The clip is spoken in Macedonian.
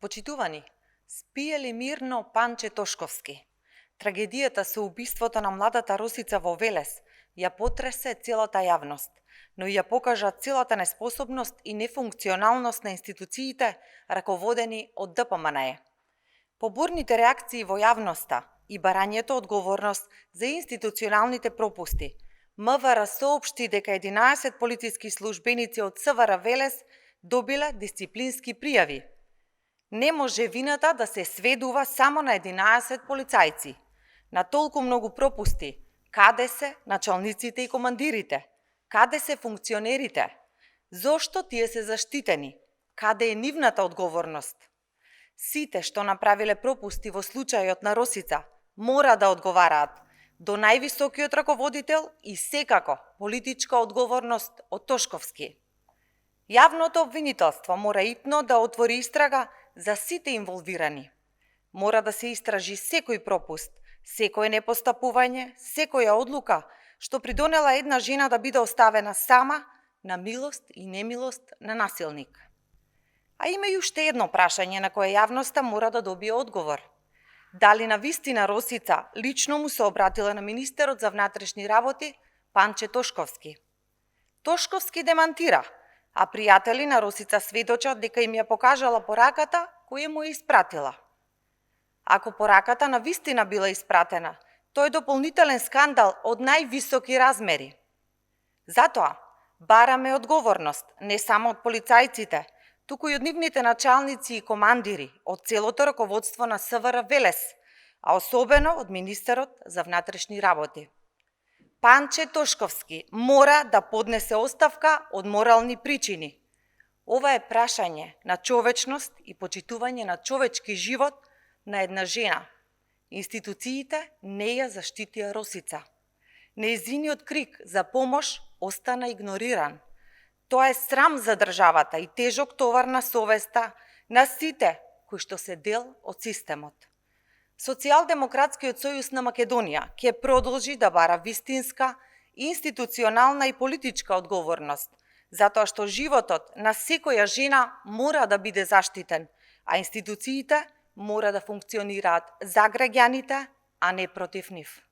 Почитувани, спие ли мирно Панче Тошковски? Трагедијата со убиството на младата Росица во Велес ја потресе целата јавност, но и ја покажа целата неспособност и нефункционалност на институциите раководени од ДПМНЕ. По бурните реакции во јавноста и барањето одговорност за институционалните пропусти, МВР соопшти дека 11 полициски службеници од СВР Велес добиле дисциплински пријави. Не може вината да се сведува само на 11 полицајци. На толку многу пропусти, каде се началниците и командирите? Каде се функционерите? Зошто тие се заштитени? Каде е нивната одговорност? Сите што направиле пропусти во случајот на Росица мора да одговараат до највисокиот раководител и секако политичка одговорност од Тошковски. Јавното обвинителство мора итно да отвори истрага за сите инволвирани. Мора да се истражи секој пропуст, секој непостапување, секоја одлука што придонела една жена да биде оставена сама на милост и немилост на насилник. А има и уште едно прашање на кое јавноста мора да добие одговор. Дали на вистина Росица лично му се обратила на министерот за внатрешни работи Панче Тошковски? Тошковски демантира, а пријатели на Росица сведочат дека им ја покажала пораката која му ја испратила. Ако пораката на вистина била испратена, тој е дополнителен скандал од највисоки размери. Затоа бараме одговорност не само од полицајците, туку и од нивните началници и командири, од целото раководство на СВР Велес, а особено од министерот за внатрешни работи. Панче Тошковски мора да поднесе оставка од морални причини. Ова е прашање на човечност и почитување на човечки живот на една жена. Институциите не ја заштитија Росица. Нејзиниот крик за помош остана игнориран. Тоа е срам за државата и тежок товар на совеста на сите кои што се дел од системот. Социјалдемократскиот сојуз на Македонија ќе продолжи да бара вистинска, институционална и политичка одговорност, затоа што животот на секоја жена мора да биде заштитен, а институциите мора да функционираат за граѓаните, а не против нив.